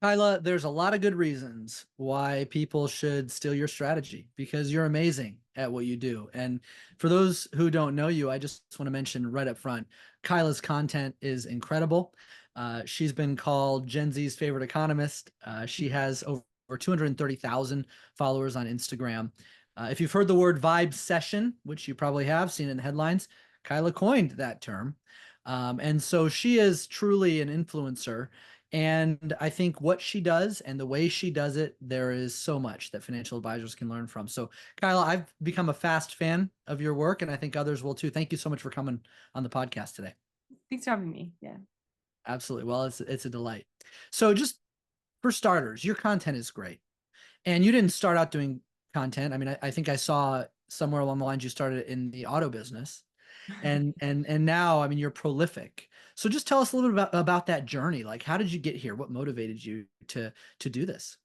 Kyla, there's a lot of good reasons why people should steal your strategy because you're amazing at what you do. And for those who don't know you, I just want to mention right up front, Kyla's content is incredible. She's been called Gen Z's favorite economist. She has over 230,000 followers on Instagram. If you've heard the word vibe session, which you probably have seen in the headlines, Kyla coined that term. And so she is truly an influencer. And I think what she does and the way she does it, there is so much that financial advisors can learn from. So, Kyla, I've become a fast fan of your work, and I think others will too. Thank you so much for coming on the podcast today. Thanks for having me. Yeah. Absolutely. Well, it's a delight. So, just for starters, your content is great, and you didn't start out doing content. I mean, I think I saw somewhere along the lines you started in the auto business, and now, I mean, you're prolific. So just tell us a little bit about that journey. Like, how did you get here? What motivated you to do this?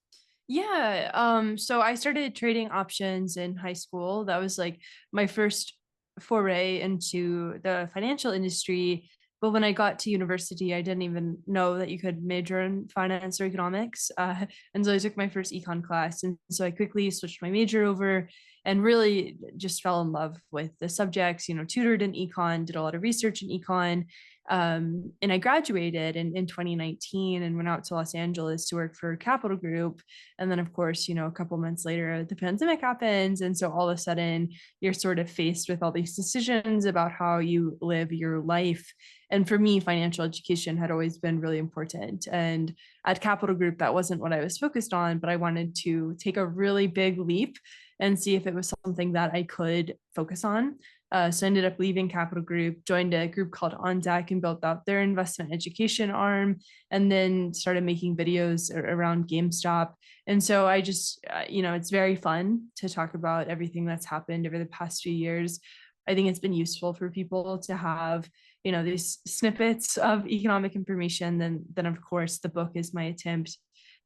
Yeah. So I started trading options in high school. That was like my first foray into the financial industry. But when I got to university, I didn't even know that you could major in finance or economics. And so I took my first econ class. And so I quickly switched my major over and really just fell in love with the subjects, tutored in econ, did a lot of research in econ. And I graduated in 2019 and went out to Los Angeles to work for Capital Group. And then, of course, a couple months later, the pandemic happens. And so all of a sudden, you're sort of faced with all these decisions about how you live your life. And for me, financial education had always been really important. And at Capital Group, that wasn't what I was focused on, but I wanted to take a really big leap and see if it was something that I could focus on. So I ended up leaving Capital Group, joined a group called On Deck and built out their investment education arm, and then started making videos around GameStop. And so I just, it's very fun to talk about everything that's happened over the past few years. I think it's been useful for people to have, these snippets of economic information. Then of course, the book is my attempt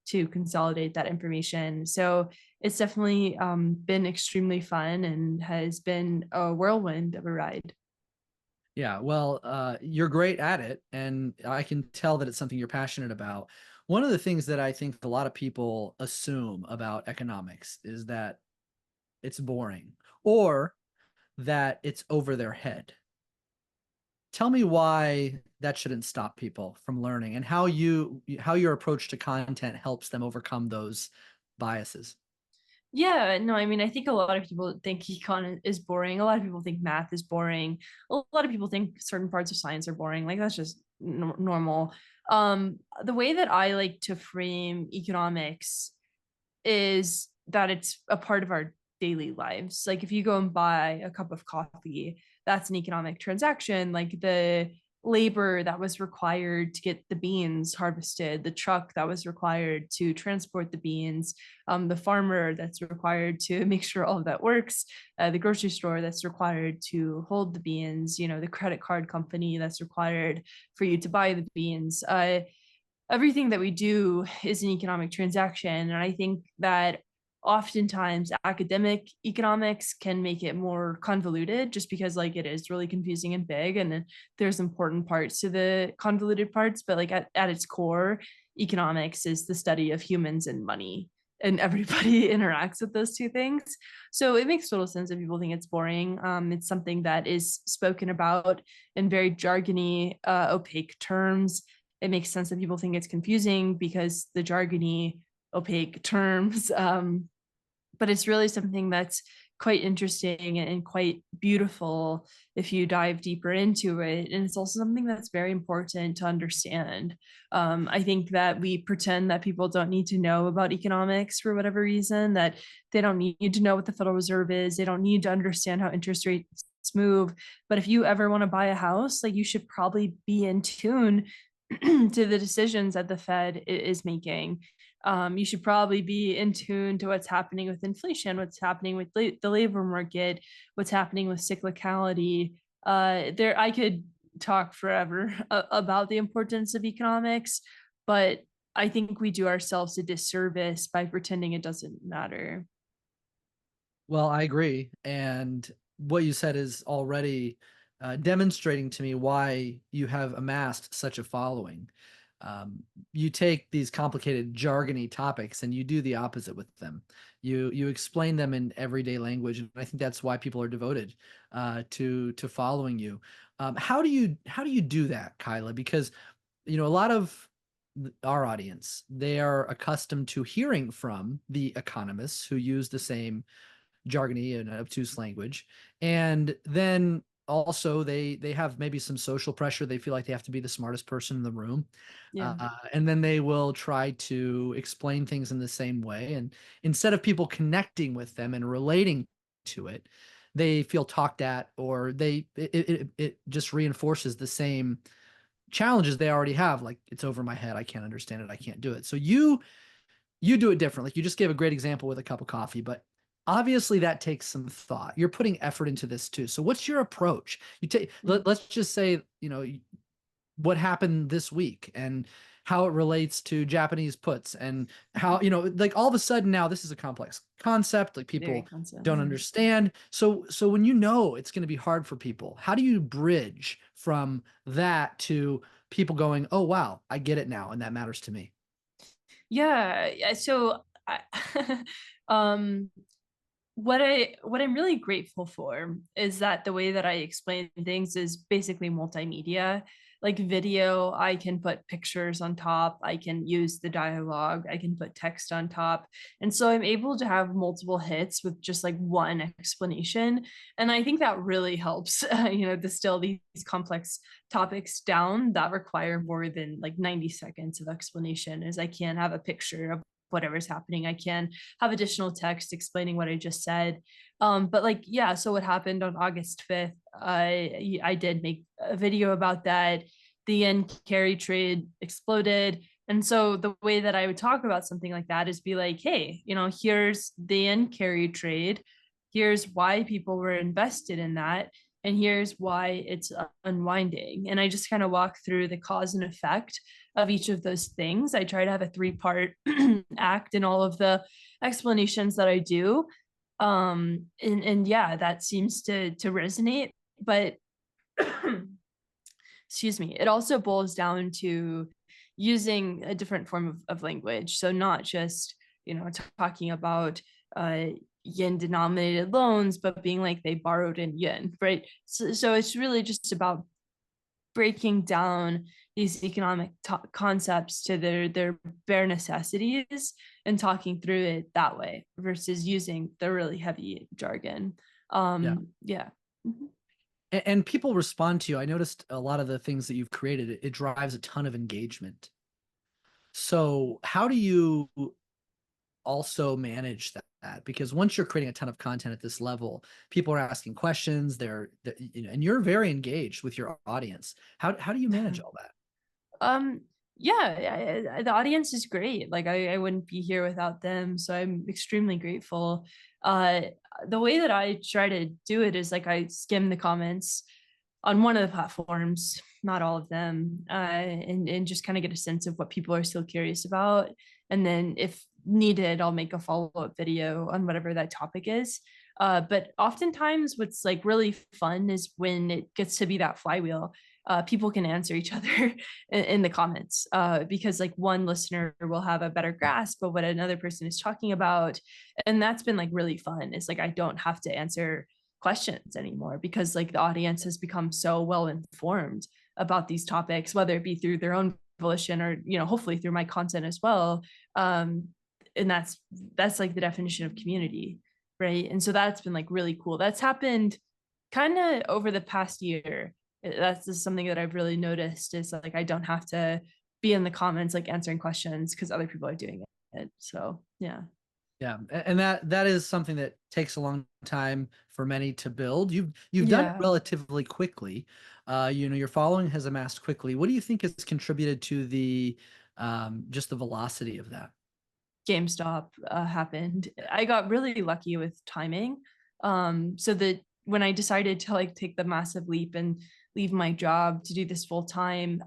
to consolidate that information. So it's definitely been extremely fun and has been a whirlwind of a ride. Yeah, well, you're great at it, and I can tell that it's something you're passionate about. One of the things that I think a lot of people assume about economics is that it's boring or that it's over their head. Tell me why that shouldn't stop people from learning and how your approach to content helps them overcome those biases. Yeah, no, I mean, I think a lot of people think econ is boring. A lot of people think math is boring. A lot of people think certain parts of science are boring. Like that's just normal. The way that I like to frame economics is that it's a part of our daily lives. Like if you go and buy a cup of coffee, that's an economic transaction. Like the labor that was required to get the beans harvested, the truck that was required to transport the beans, the farmer that's required to make sure all of that works, the grocery store that's required to hold the beans, the credit card company that's required for you to buy the beans. Everything that we do is an economic transaction. And I think that oftentimes academic economics can make it more convoluted just because like it is really confusing and big and there's important parts to the convoluted parts, but like at its core, economics is the study of humans and money, and everybody interacts with those two things. So it makes total sense if people think it's boring. It's something that is spoken about in very jargony, opaque terms. It makes sense that people think it's confusing because the jargony, opaque terms. But it's really something that's quite interesting and quite beautiful if you dive deeper into it. And it's also something that's very important to understand. I think that we pretend that people don't need to know about economics for whatever reason, that they don't need to know what the Federal Reserve is, they don't need to understand how interest rates move. But if you ever want to buy a house, like you should probably be in tune to the decisions that the Fed is making. You should probably be in tune to what's happening with inflation, what's happening with the labor market, what's happening with cyclicality. I could talk forever about the importance of economics, but I think we do ourselves a disservice by pretending it doesn't matter. Well, I agree. And what you said is already demonstrating to me why you have amassed such a following. you take these complicated jargony topics and you do the opposite with them. You explain them in everyday language, and I think that's why people are devoted to following you. How do you do that, Kyla? Because a lot of our audience, they are accustomed to hearing from the economists who use the same jargony and obtuse language. And then also they have maybe some social pressure. They feel like they have to be the smartest person in the room. Yeah. And then they will try to explain things in the same way. And instead of people connecting with them and relating to it, they feel talked at, or it just reinforces the same challenges they already have. Like, it's over my head. I can't understand it. I can't do it. So you do it different. Like, you just gave a great example with a cup of coffee, but obviously that takes some thought. You're putting effort into this too. So what's your approach? Let's just say, what happened this week and how it relates to Japanese puts, and how, like, all of a sudden now this is a complex concept, like Very people concept. don't understand. So when it's going to be hard for people, how do you bridge from that to people going, oh wow, I get it now, and that matters to me? Yeah. So um what I'm really grateful for is that the way that I explain things is basically multimedia. Like video, I can put pictures on top, I can use the dialogue, I can put text on top. And so I'm able to have multiple hits with just like one explanation. And I think that really helps, distill these complex topics down that require more than like 90 seconds of explanation, as I can have a picture of whatever's happening. I can have additional text explaining what I just said. But like, yeah, so what happened on August 5th, I did make a video about that. The yen carry trade exploded. And so the way that I would talk about something like that is be like, hey, here's the yen carry trade. Here's why people were invested in that. And here's why it's unwinding. And I just kind of walk through the cause and effect of each of those things. I try to have a 3-part act in all of the explanations that I do. And yeah, that seems to resonate. But excuse me, it also boils down to using a different form of language. So not just, talking about yen denominated loans, but being like they borrowed in yen, right? So it's really just about breaking down these economic concepts to their bare necessities and talking through it that way versus using the really heavy jargon. Yeah. Yeah. Mhm. And people respond to you. I noticed a lot of the things that you've created, it drives a ton of engagement. So how do you also manage that? Because once you're creating a ton of content at this level, people are asking questions, and you're very engaged with your audience. How do you manage all that? Um, yeah, the audience is great. Like I wouldn't be here without them. So I'm extremely grateful. Uh, the way that I try to do it is like I skim the comments on one of the platforms, not all of them, and just kind of get a sense of what people are still curious about. And then if needed, I'll make a follow-up video on whatever that topic is. But oftentimes what's like really fun is when it gets to be that flywheel. People can answer each other in the comments because like one listener will have a better grasp of what another person is talking about. And that's been like really fun. It's like I don't have to answer questions anymore because like the audience has become so well informed about these topics, whether it be through their own volition or hopefully through my content as well. And that's like the definition of community, right? And so that's been like really cool. That's happened kind of over the past year. That's just something that I've really noticed is like I don't have to be in the comments like answering questions because other people are doing it. So yeah. Yeah, and that is something that takes a long time for many to build. You've done it Yeah. relatively quickly. Your following has amassed quickly. What do you think has contributed to the just the velocity of that? GameStop happened. I got really lucky with timing. So that when I decided to like take the massive leap and leave my job to do this full time,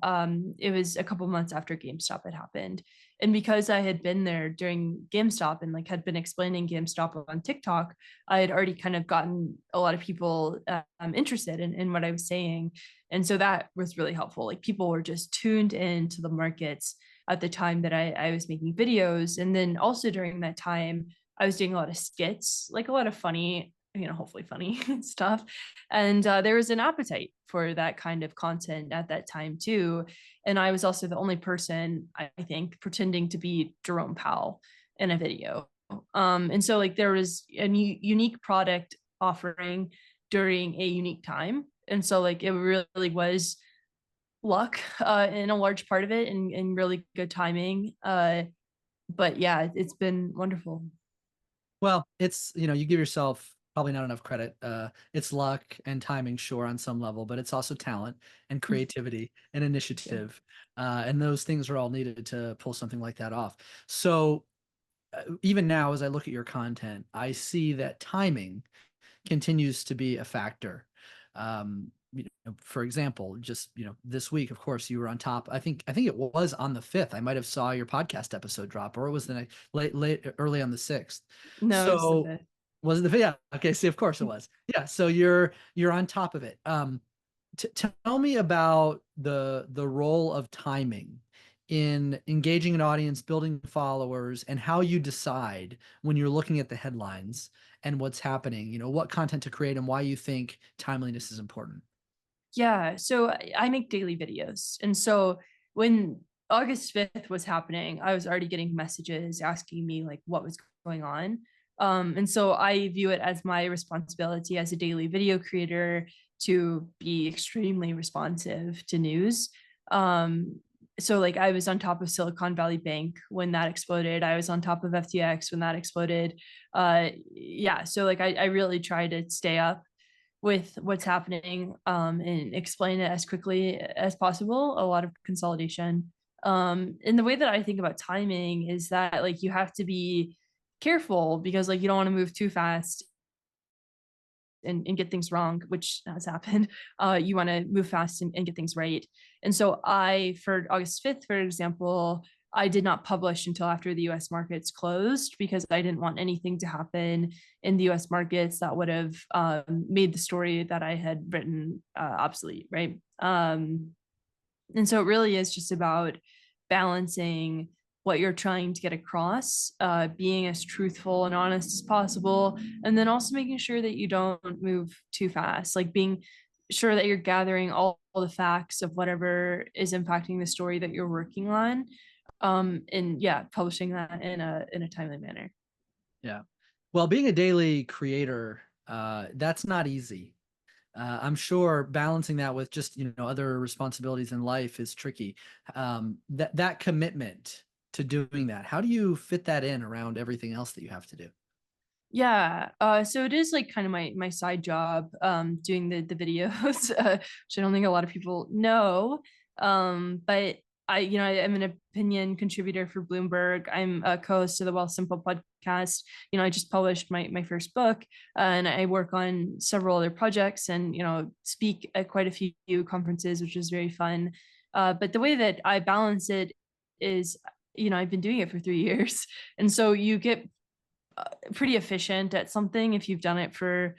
it was a couple months after GameStop had happened. And because I had been there during GameStop and like had been explaining GameStop on TikTok, I had already kind of gotten a lot of people interested in what I was saying. And so that was really helpful. Like people were just tuned into the markets at the time that I was making videos. And then also during that time, I was doing a lot of skits, like a lot of funny, hopefully funny stuff. And there was an appetite for that kind of content at that time too. And I was also the only person, I think, pretending to be Jerome Powell in a video. And so like there was a unique product offering during a unique time. And so like it really was luck in a large part of it, and really good timing. But yeah, it's been wonderful. Well, it's, you give yourself probably not enough credit. It's luck and timing, sure, on some level, but it's also talent and creativity and Yeah. initiative. And those things are all needed to pull something like that off. So even now, as I look at your content, I see that timing continues to be a factor. For example, just this week, of course, you were on top. I think it was on the 5th. I might have saw your podcast episode drop, or it was the night, late early on the 6th. No, it's the So fifth. was it the 5th? Yeah. Okay. See, of course it was. Yeah. So you're on top of it. Tell me about the role of timing in engaging an audience, building followers, and how you decide when you're looking at the headlines and what's happening, what content to create and why you think timeliness is important. Yeah, so I make daily videos. And so when August 5th was happening, I was already getting messages asking me like what was going on. And so I view it as my responsibility as a daily video creator to be extremely responsive to news. Um, so like I was on top of Silicon Valley Bank when that exploded. I was on top of FTX when that exploded. Yeah, so like I really try to stay up with what's happening, and explain it as quickly as possible. A lot of consolidation. And the way that I think about timing is that like you have to be careful because like you don't want to move too fast and get things wrong, which has happened. You want to move fast and get things right. And so for August 5th, for example, I did not publish until after the US markets closed because I didn't want anything to happen in the US markets that would have made the story that I had written obsolete, right? And so it really is just about balancing what you're trying to get across, being as truthful and honest as possible, and then also making sure that you don't move too fast, like being sure that you're gathering all the facts of whatever is impacting the story that you're working on, and yeah, publishing that in a timely manner. Yeah. Well, being a daily creator, that's not easy. I'm sure balancing that with just, other responsibilities in life is tricky. That commitment to doing that, how do you fit that in around everything else that you have to do? Yeah, so it is like kind of my side job, doing the videos, which I don't think a lot of people know. But I'm an opinion contributor for Bloomberg. I'm a co-host of the Wealth Simple podcast. I just published my first book, and I work on several other projects, and speak at quite a few conferences, which is very fun. But the way that I balance it is, I've been doing it for 3 years, and so you get pretty efficient at something if you've done it for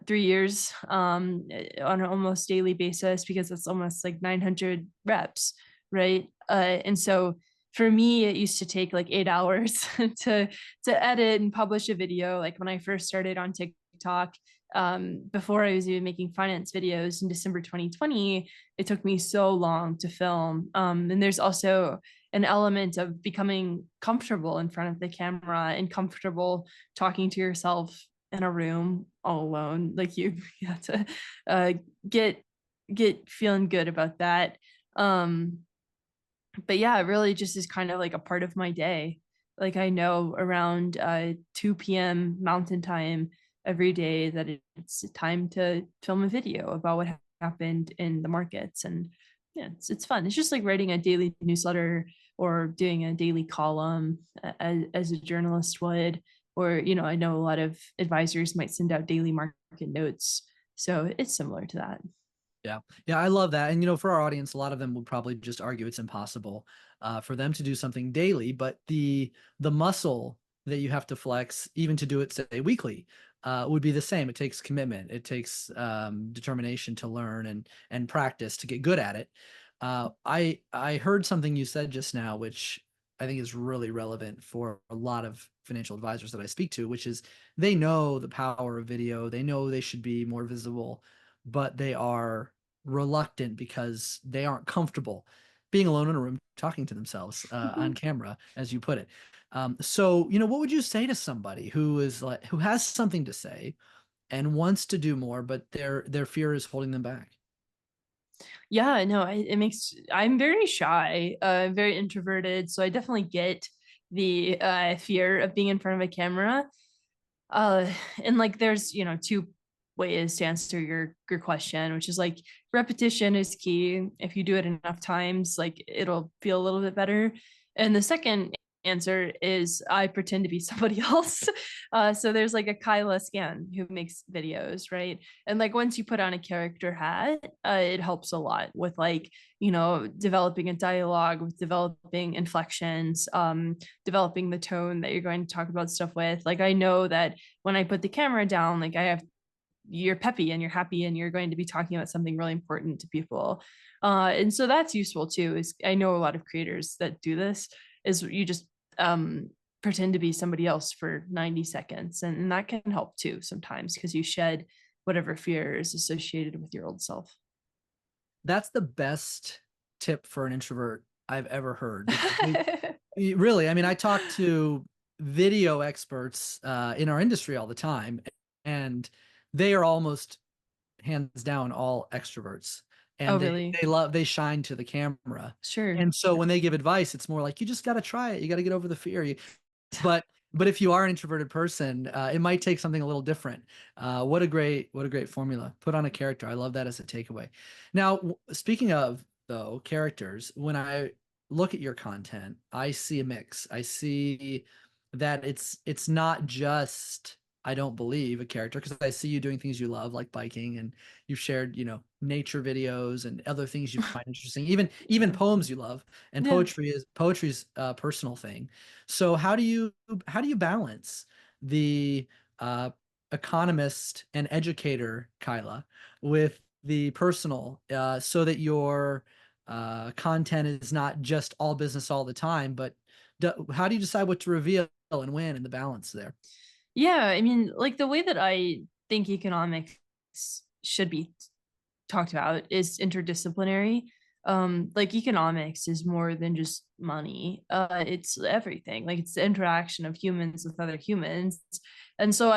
3 years, on an almost daily basis, because it's almost like 900 reps, right? And so for me, it used to take like 8 hours to edit and publish a video. Like when I first started on TikTok, before I was even making finance videos in December 2020, it took me so long to film. And there's also an element of becoming comfortable in front of the camera and comfortable talking to yourself in a room all alone. Like you have to uh, get feeling good about that. Um, but yeah, it really just is kind of like a part of my day. Like I know around 2 p.m. Mountain Time every day that it's time to film a video about what happened in the markets. And yeah, it's fun. It's just like writing a daily newsletter or doing a daily column as a journalist would. Or, I know a lot of advisors might send out daily market notes. So it's similar to that. Yeah. Yeah, I love that. And for our audience, a lot of them would probably just argue it's impossible for them to do something daily, but the muscle that you have to flex, even to do it, say, weekly, would be the same. It takes commitment. It takes determination to learn and practice to get good at it. I heard something you said just now, which I think is really relevant for a lot of financial advisors that I speak to, which is they know the power of video. They know they should be more visible, but they are reluctant because they aren't comfortable being alone in a room talking to themselves on camera, as you put it. So, what would you say to somebody who has something to say and wants to do more, but their fear is holding them back? Yeah, no, I'm very shy, very introverted, so I definitely get the fear of being in front of a camera. Uh, and like there's, two ways to answer your question, which is like repetition is key. If you do it enough times, like it'll feel a little bit better. And the second answer is I pretend to be somebody else. So there's like a Kyla Scan who makes videos, right? And like once you put on a character hat, it helps a lot with like, developing a dialogue, with developing inflections, developing the tone that you're going to talk about stuff with. Like I know that when I put the camera down, like you're peppy and you're happy and you're going to be talking about something really important to people. And so that's useful too. Is I know a lot of creators that do this is you just pretend to be somebody else for 90 seconds. And that can help too sometimes because you shed whatever fear is associated with your old self. That's the best tip for an introvert I've ever heard because really, I mean, I talk to video experts in our industry all the time, and they are almost hands down all extroverts, Oh, and really? they shine to the camera. Sure. And so when they give advice, it's more like you just got to try it. You got to get over the fear. But if you are an introverted person, it might take something a little different. What a great formula. Put on a character. I love that as a takeaway. Now, speaking of though characters, when I look at your content, I see a mix. I see that it's not just, I don't believe, a character, because I see you doing things you love like biking, and you've shared nature videos and other things you find interesting, even Yeah. poems you love. And Yeah. poetry's a personal thing. So how do you balance the uh, economist and educator Kyla with the personal, so that your content is not just all business all the time, but how do you decide what to reveal and when, and the balance there? Yeah. I mean, like the way that I think economics should be talked about is interdisciplinary. Like economics is more than just money. It's everything. Like it's the interaction of humans with other humans. And so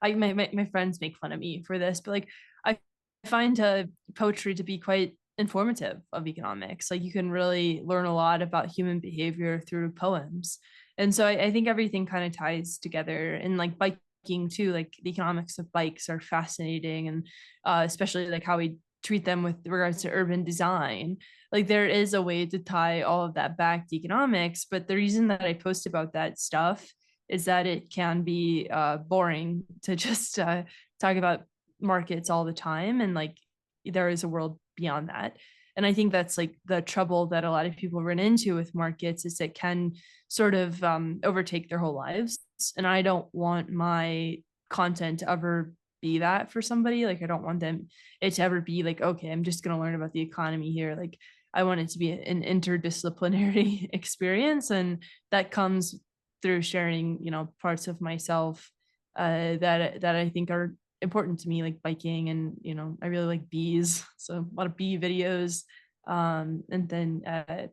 my friends make fun of me for this, but like I find poetry to be quite informative of economics. Like you can really learn a lot about human behavior through poems. And so I think everything kind of ties together. And like biking too, like the economics of bikes are fascinating, and especially like how we treat them with regards to urban design. Like there is a way to tie all of that back to economics, but the reason that I post about that stuff is that it can be boring to just talk about markets all the time, and like there is a world beyond that. And I think that's like the trouble that a lot of people run into with markets is it can sort of overtake their whole lives. And I don't want my content to ever be that for somebody. Like I don't want it to ever be like, okay, I'm just going to learn about the economy here. Like I want it to be an interdisciplinary experience, and that comes through sharing, parts of myself that I think are important to me, like biking, and I really like bees, so a lot of bee videos, and then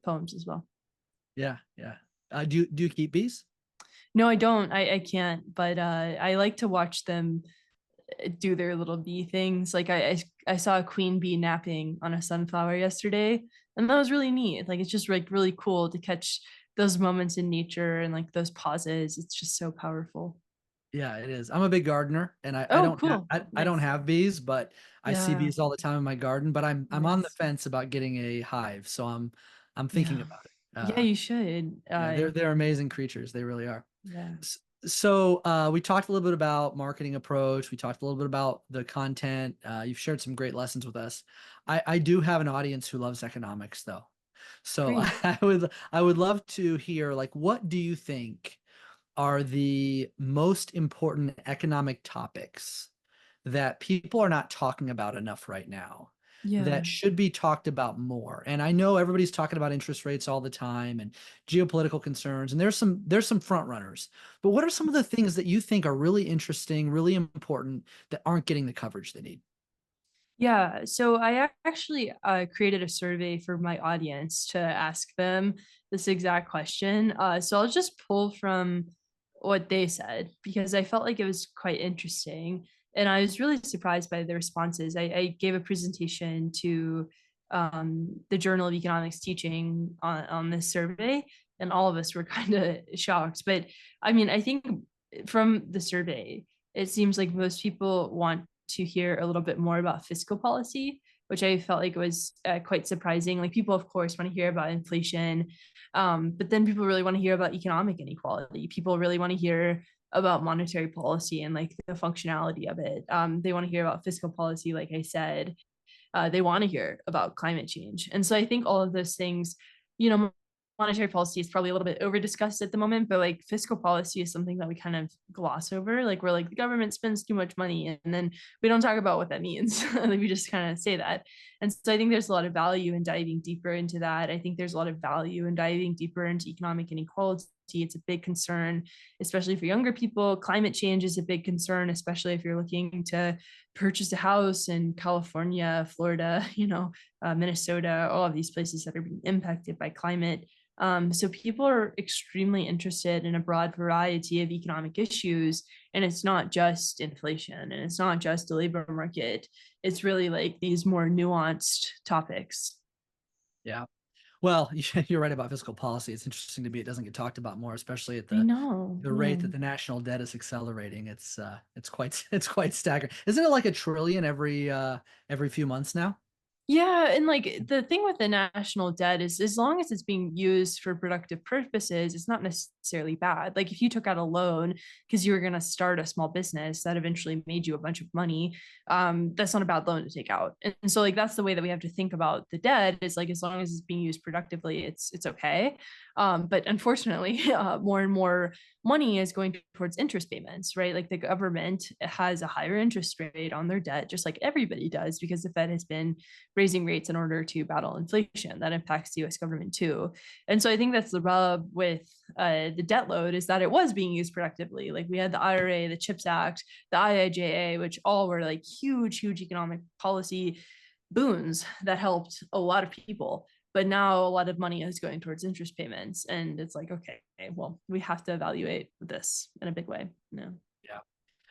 poems as well. Yeah, yeah. Do you keep bees? No, I don't. I can't, but I like to watch them do their little bee things. Like I saw a queen bee napping on a sunflower yesterday, and that was really neat. Like it's just like really cool to catch those moments in nature and like those pauses. It's just so powerful. Yeah, it is. I'm a big gardener, and Oh, cool. I don't Nice. have bees, but I see Yeah. bees all the time in my garden. But I'm on the Nice. fence about getting a hive, so I'm thinking Yeah. about it. Yeah, you should. Yeah, they're amazing creatures. They really are. Yeah. So we talked a little bit about marketing approach. We talked a little bit about the content. You've shared some great lessons with us. I do have an audience who loves economics, though. So Great. I would love to hear, like, what do you think are the most important economic topics that people are not talking about enough right now Yeah. that should be talked about more? And I know everybody's talking about interest rates all the time and geopolitical concerns, and there's some front runners. But what are some of the things that you think are really interesting, really important that aren't getting the coverage they need? Yeah, so actually created a survey for my audience to ask them this exact question. So I'll just pull from what they said because I felt like it was quite interesting. And I was really surprised by the responses. I gave a presentation to the Journal of Economics teaching on this survey, and all of us were kind of shocked. But I mean, I think from the survey, it seems like most people want to hear a little bit more about fiscal policy, which I felt like was quite surprising. Like people, of course, want to hear about inflation, but then people really want to hear about economic inequality. People really want to hear about monetary policy and like the functionality of it. They want to hear about fiscal policy, like I said. They want to hear about climate change, and so I think all of those things, you know, monetary policy is probably a little bit over discussed at the moment, but like fiscal policy is something that we kind of gloss over. Like we're like the government spends too much money, and then we don't talk about what that means. Like we just kind of say that. And so I think there's a lot of value in diving deeper into that. I think there's a lot of value in diving deeper into economic inequality. It's a big concern, especially for younger people. Climate change is a big concern, especially if you're looking to purchase a house in California, Florida, Minnesota, all of these places that are being impacted by climate. So people are extremely interested in a broad variety of economic issues, and it's not just inflation, and it's not just the labor market. It's really like these more nuanced topics. Yeah. Well, you're right about fiscal policy. It's interesting to me it doesn't get talked about more, especially at I the know. the rate Yeah. that the national debt is accelerating. It's quite it's quite staggering. Isn't it like a trillion every few months now? Yeah, and like the thing with the national debt is as long as it's being used for productive purposes, it's not necessarily bad. Like if you took out a loan because you were going to start a small business that eventually made you a bunch of money, that's not a bad loan to take out. And so like that's the way that we have to think about the debt is like as long as it's being used productively, it's okay. But unfortunately, more and more money is going towards interest payments, right? Like the government has a higher interest rate on their debt, just like everybody does, because the Fed has been raising rates in order to battle inflation. That impacts the US government too. And so I think that's the rub with the debt load is that it was being used productively. Like we had the IRA, the CHIPS Act, the IIJA, which all were like huge economic policy boons that helped a lot of people. But now a lot of money is going towards interest payments. And it's like, okay, well, we have to evaluate this in a big way. Yeah. Yeah.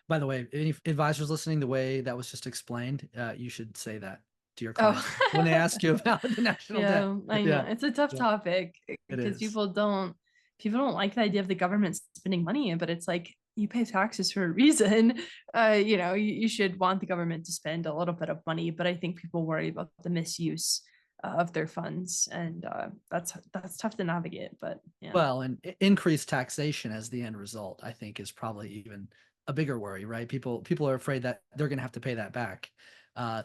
By the way, any advisors listening, the way that was just explained, you should say that to your Oh, clients when they ask you about the national debt. yeah, I know. Yeah, It's a tough yeah, topic it because is. people don't like the idea of the government spending money, but it's like you pay taxes for a reason. You should want the government to spend a little bit of money, but I think people worry about the misuse of their funds, and that's tough to navigate. But yeah. Well, and increased taxation as the end result, I think, is probably even a bigger worry, right? People are afraid that they're going to have to pay that back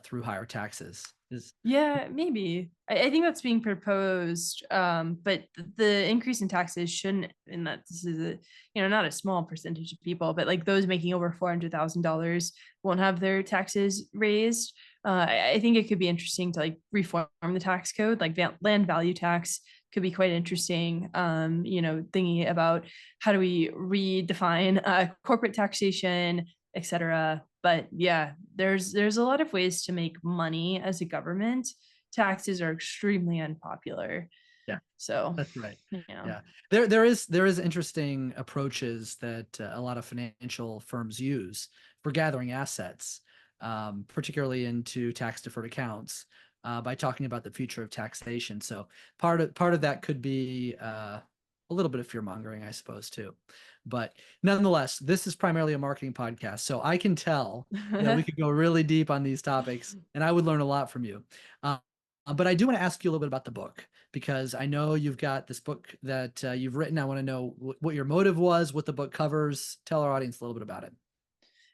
through higher taxes. Is Yeah, maybe. I think that's being proposed, but the increase in taxes shouldn't. And that this is not a small percentage of people, but like those making over $400,000 won't have their taxes raised. I think it could be interesting to like reform the tax code, like land value tax could be quite interesting. Thinking about how do we redefine corporate taxation, etc. But yeah, there's a lot of ways to make money as a government. Taxes are extremely unpopular. yeah, So, that's right. yeah. Yeah, there is interesting approaches that a lot of financial firms use for gathering assets, particularly into tax deferred accounts, by talking about the future of taxation. So part of that could be a little bit of fear mongering, I suppose, too. But nonetheless, this is primarily a marketing podcast, so I can tell that we could go really deep on these topics, and I would learn a lot from you. Uh, but I do want to ask you a little bit about the book because I know you've got this book that you've written. I want to know what your motive was, what the book covers. Tell our audience a little bit about it.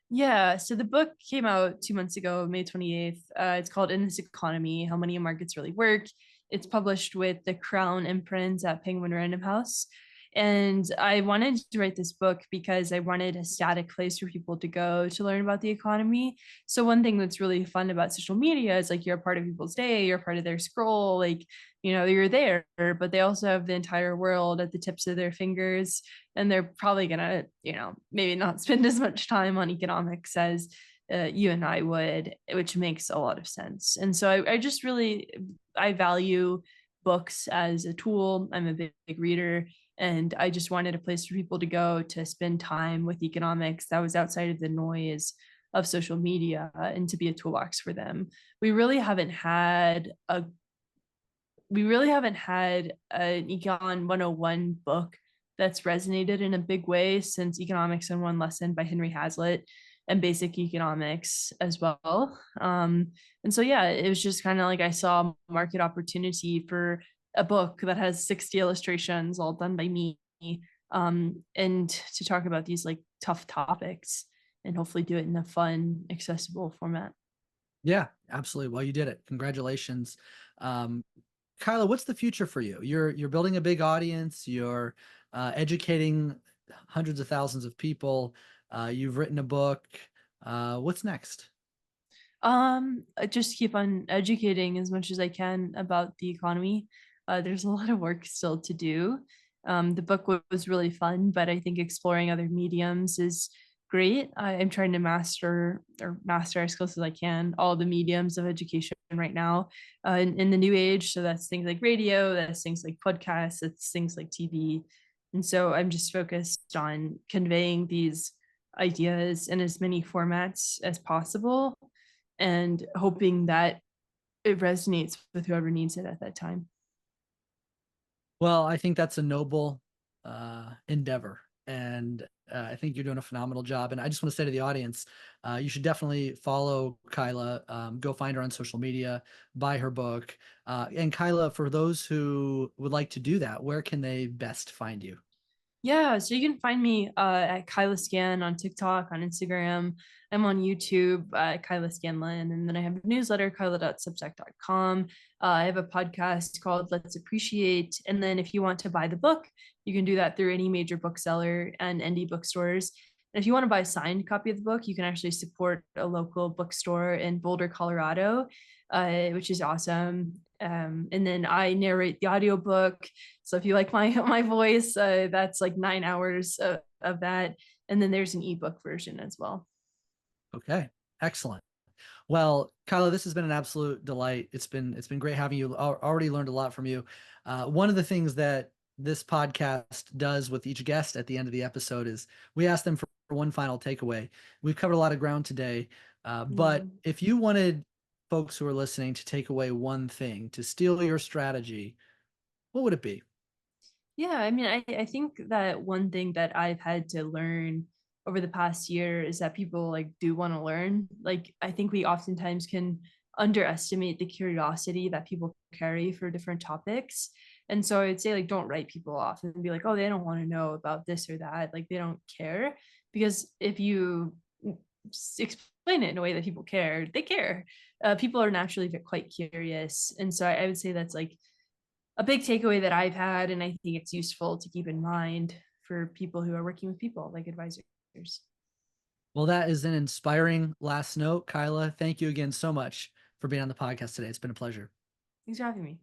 Yeah, so the book came out 2 months ago, May 28th. It's called In This Economy, How Money and Markets Really Work. It's published with the Crown imprint at Penguin Random House. And I wanted to write this book because I wanted a static place for people to go to learn about the economy. So one thing that's really fun about social media is like you're a part of people's day, you're part of their scroll, like, you know, you're there, but they also have the entire world at the tips of their fingers. And they're probably gonna, you know, maybe not spend as much time on economics as you and I would, which makes a lot of sense. And so I just really, I value books as a tool. I'm a big reader, and I just wanted a place for people to go to spend time with economics that was outside of the noise of social media and to be a toolbox for them. We really haven't had a we really haven't had an Econ 101 book that's resonated in a big way since Economics in One Lesson by Henry Hazlitt and Basic Economics as well. And so, yeah, it was just kind of like I saw a market opportunity for a book that has 60 illustrations all done by me, and to talk about these like tough topics and hopefully do it in a fun, accessible format. Yeah, absolutely. Well, you did it. Congratulations. Um, Kyla, what's the future for you? You're building a big audience. You're educating hundreds of thousands of people. You've written a book. What's next? I just keep on educating as much as I can about the economy. There's a lot of work still to do. The book was really fun, but I think exploring other mediums is great. I'm trying to master as close as I can all the mediums of education right now in the new age. So that's things like radio, that's things like podcasts, that's things like TV. And so I'm just focused on conveying these ideas in as many formats as possible and hoping that it resonates with whoever needs it at that time. Well, I think that's a noble endeavor, and I think you're doing a phenomenal job. And I just want to say to the audience, you should definitely follow Kyla. Go find her on social media, buy her book. And Kyla, for those who would like to do that, where can they best find you? Yeah, so you can find me at Kyla Scan on TikTok, on Instagram. I'm on YouTube, Kyla Scanlon, and then I have a newsletter, kyla.substack.com. I have a podcast called Let's Appreciate. And then if you want to buy the book, you can do that through any major bookseller and indie bookstores. And if you want to buy a signed copy of the book, you can actually support a local bookstore in Boulder, Colorado, which is awesome. And then I narrate the audiobook. So if you like my voice, that's like 9 hours of that. And then there's an ebook version as well. Okay, excellent. Well, Kyla, this has been an absolute delight. It's been great having you. Already learned a lot from you. One of the things that this podcast does with each guest at the end of the episode is we ask them for one final takeaway. We've covered a lot of ground today, Yeah. but if you wanted folks who are listening to take away one thing to steal your strategy, what would it be? Yeah, I mean, I think that one thing that I've had to learn over the past year is that people like do want to learn. Like I think we oftentimes can underestimate the curiosity that people carry for different topics. And so I'd say like don't write people off and be like, oh, they don't want to know about this or that. Like they don't care. Because if you explain it in a way that people care, they care. People are naturally quite curious. And so I would say that's like a big takeaway that I've had, and I think it's useful to keep in mind for people who are working with people like advisors. Well, that is an inspiring last note. Kyla, thank you again so much for being on the podcast today. It's been a pleasure. Thanks for having me.